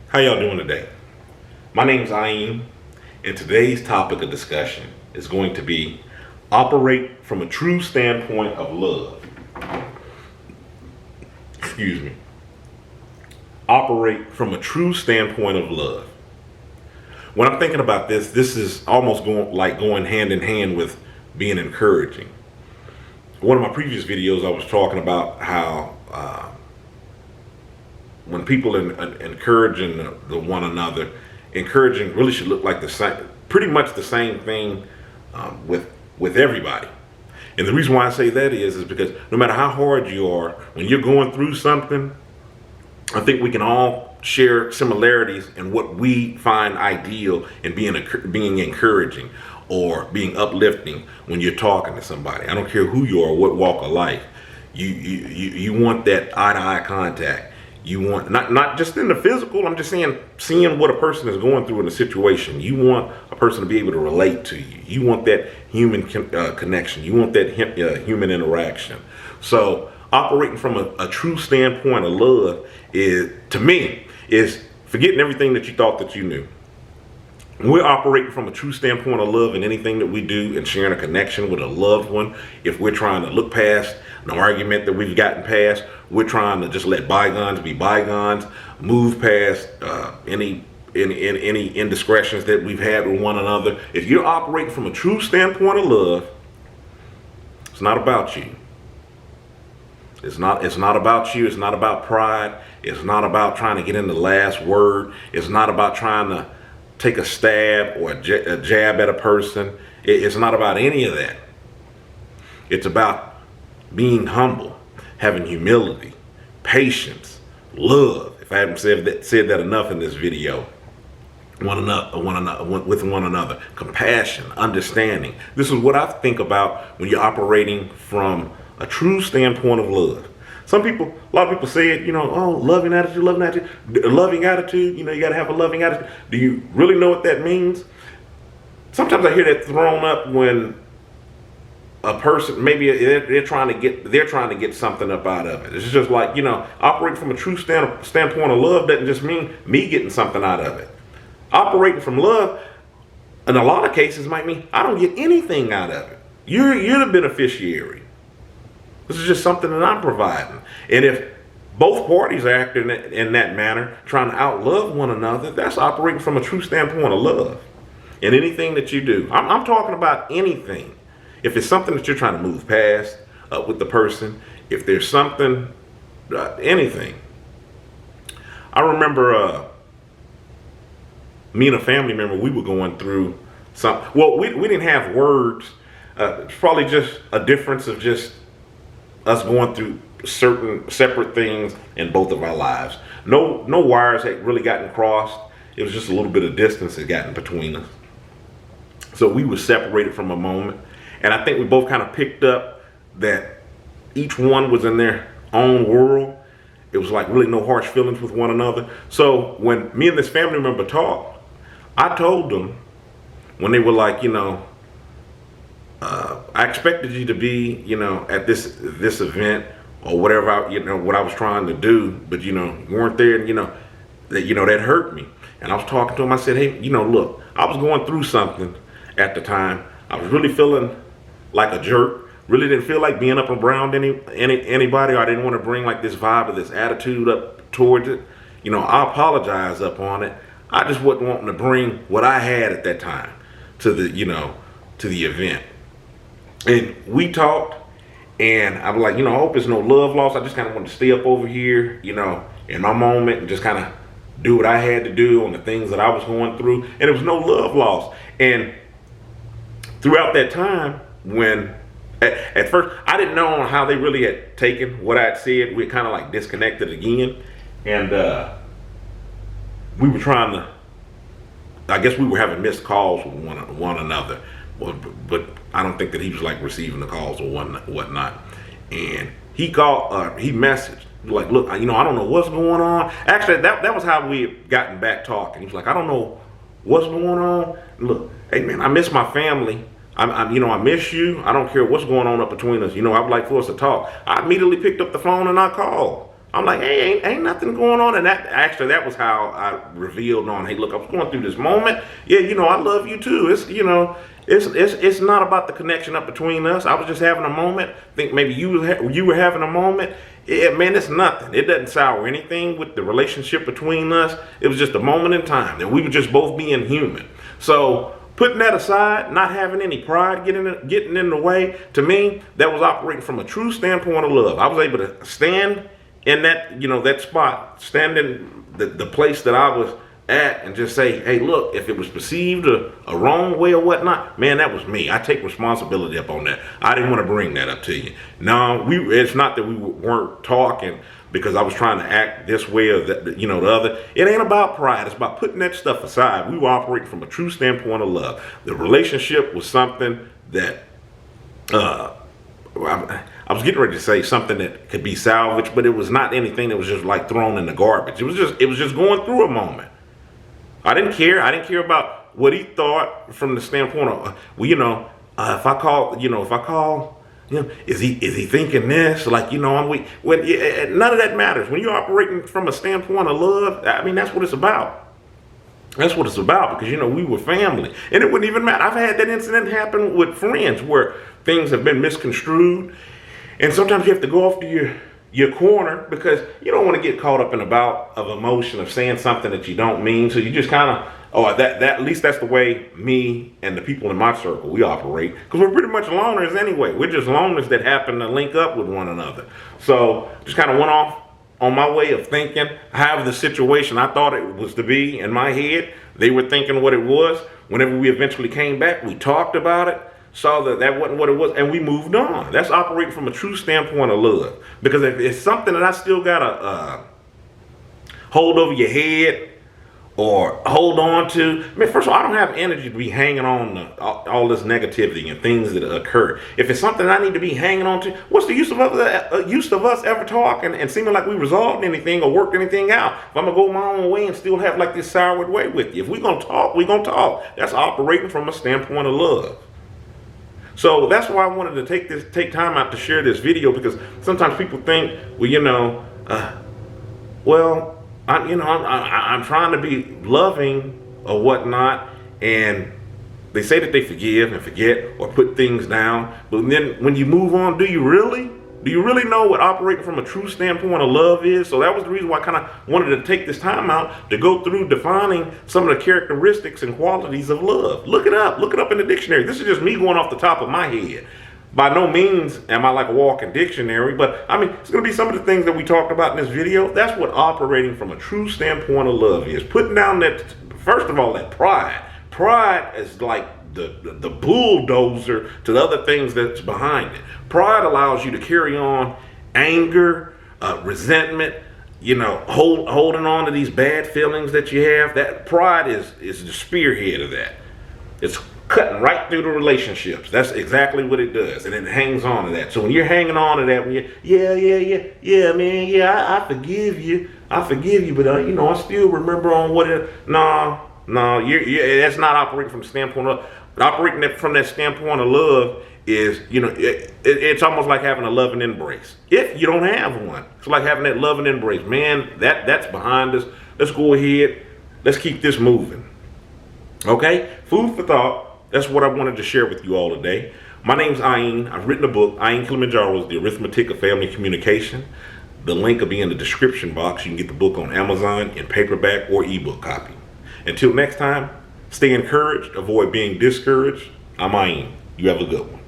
How y'all doing today? My name's Ayin, and today's topic of discussion is going to be operate from a true standpoint of love. Excuse me. Operate from a true standpoint of love. When I'm thinking about this is almost going hand in hand with being encouraging. One of my previous videos, I was talking about how when people encouraging the one another, encouraging really should look like the same, pretty much the same thing with everybody. And the reason why I say that is because no matter how hard you are, when you're going through something, I think we can all share similarities in what we find ideal in being encouraging or being uplifting when you're talking to somebody. I don't care who you are, what walk of life. You want that eye-to-eye contact. You want not just in the physical. I'm just saying, seeing what a person is going through in a situation. You want a person to be able to relate to you. You want that human connection. You want that human interaction. So operating from a true standpoint of love is, to me, is forgetting everything that you thought that you knew. We're operating from a true standpoint of love in anything that we do and sharing a connection with a loved one. If we're trying to look past an argument that we've gotten past, we're trying to just let bygones be bygones, move past any indiscretions that we've had with one another. If you're operating from a true standpoint of love, it's not about you. It's not about you. It's not about pride. It's not about trying to get in the last word. It's not about trying to take a stab or a jab at a person. It's not about any of that. It's about being humble, having humility, patience, love. If I haven't said that enough in this video, with one another, compassion, understanding. This is what I think about when you're operating from a true standpoint of love. A lot of people say it, loving attitude, you got to have a loving attitude. Do you really know what that means? Sometimes I hear that thrown up when a person, maybe they're trying to get something up out of it. It's just like, operating from a true standpoint of love doesn't just mean me getting something out of it. Operating from love, in a lot of cases, might mean I don't get anything out of it. You're the beneficiary. This is just something that I'm providing. And if both parties are acting in that manner, trying to outlove one another, that's operating from a true standpoint of love. In anything that you do, I'm talking about anything. If it's something that you're trying to move past with the person, if there's something, anything. I remember me and a family member, we were going through something. Well, we didn't have words. It's probably just a difference of just us going through certain separate things in both of our lives. No wires had really gotten crossed. It was just a little bit of distance that got in between us. So we were separated from a moment. And I think we both kind of picked up that each one was in their own world. It was like really no harsh feelings with one another. So when me and this family member talked, I told them when they were like, I expected you to be, at this event or whatever, what I was trying to do, but you weren't there, and that hurt me. And I was talking to him. I said, hey, look, I was going through something at the time. I was really feeling like a jerk. Really didn't feel like being up around anybody. Or I didn't want to bring like this vibe or this attitude up towards it. I apologize up on it. I just wasn't wanting to bring what I had at that time to the event. And we talked, and I was like, I hope there's no love lost. I just kind of wanted to stay up over here, in my moment and just kind of do what I had to do on the things that I was going through. And there was no love lost. And throughout that time, when at first I didn't know how they really had taken what I'd said, we kind of like disconnected again. And we were trying to, I guess we were having missed calls with one another. But I don't think that he was like receiving the calls or whatnot. And he called, he messaged like, look, I don't know what's going on. Actually, that was how we had gotten back talking. He was like, I don't know what's going on. Look, hey man, I miss my family. I miss you. I don't care what's going on up between us. I would like for us to talk. I immediately picked up the phone and I called. I'm like, hey, ain't nothing going on. And that was how I revealed on, hey, look, I was going through this moment. Yeah, I love you too. It's not about the connection up between us. I was just having a moment. Think maybe you were having a moment. Yeah, man, it's nothing. It doesn't sour anything with the relationship between us. It was just a moment in time that we were just both being human. So putting that aside, not having any pride getting in the way, to me, that was operating from a true standpoint of love. I was able to stand in that, that spot, stand in the place that I was at and just say, hey, look, if it was perceived a wrong way or whatnot, man, that was me. I take responsibility up on that. I didn't want to bring that up to you. No, it's not that we weren't talking because I was trying to act this way or that, the other. It ain't about pride. It's about putting that stuff aside. We were operating from a true standpoint of love. The relationship was something that, I was getting ready to say something that could be salvaged, but it was not anything that was just like thrown in the garbage. It was just going through a moment. I didn't care. I didn't care about what he thought from the standpoint of, if I call, is he thinking this? Like, I'm weak. None of that matters. When you're operating from a standpoint of love, I mean, that's what it's about. That's what it's about, because, we were family. And it wouldn't even matter. I've had that incident happen with friends where things have been misconstrued. And sometimes you have to go off to your corner because you don't want to get caught up in a bout of emotion of saying something that you don't mean. So you just kind of, that at least that's the way me and the people in my circle, we operate. Because we're pretty much loners anyway. We're just loners that happen to link up with one another. So just kind of went off on my way of thinking. However the situation I thought it was to be in my head, they were thinking what it was. Whenever we eventually came back, we talked about it. Saw that wasn't what it was, and we moved on. That's operating from a true standpoint of love. Because if it's something that I still gotta hold over your head or hold on to, first of all, I don't have energy to be hanging on to all this negativity and things that occur. If it's something I need to be hanging on to, what's the use of us ever talking and seeming like we resolved anything or worked anything out? If I'm gonna go my own way and still have like this soured way with you, if we're gonna talk, we're gonna talk. That's operating from a standpoint of love. So that's why I wanted to take time out to share this video, because sometimes people think, I'm trying to be loving or whatnot, and they say that they forgive and forget or put things down, but then when you move on, do you really know what operating from a true standpoint of love is? So that was the reason why I kind of wanted to take this time out to go through defining some of the characteristics and qualities of love. Look it up in the dictionary. This is just me going off the top of my head. By no means am I like a walking dictionary, but I mean, it's going to be some of the things that we talked about in this video. That's what operating from a true standpoint of love is. Putting down that, first of all, that pride. Pride is like the bulldozer to the other things that's behind it. Pride allows you to carry on anger, resentment, holding on to these bad feelings that you have. That pride is the spearhead of that. It's cutting right through the relationships. That's exactly what it does, and it hangs on to that. So when you're hanging on to that, when I forgive you, but I still remember on what it. No, that's not operating from the standpoint of operating from that standpoint of love. Is it's almost like having a loving embrace. If you don't have one, it's like having that loving embrace. Man, that's behind us. Let's go ahead. Let's keep this moving. Okay, food for thought. That's what I wanted to share with you all today. My name's Ayin. I've written a book. Ayin Kilimanjaro is the Arithmetic of Family Communication. The link will be in the description box. You can get the book on Amazon in paperback or ebook copy. Until next time, stay encouraged. Avoid being discouraged. I'm Ayin. You have a good one.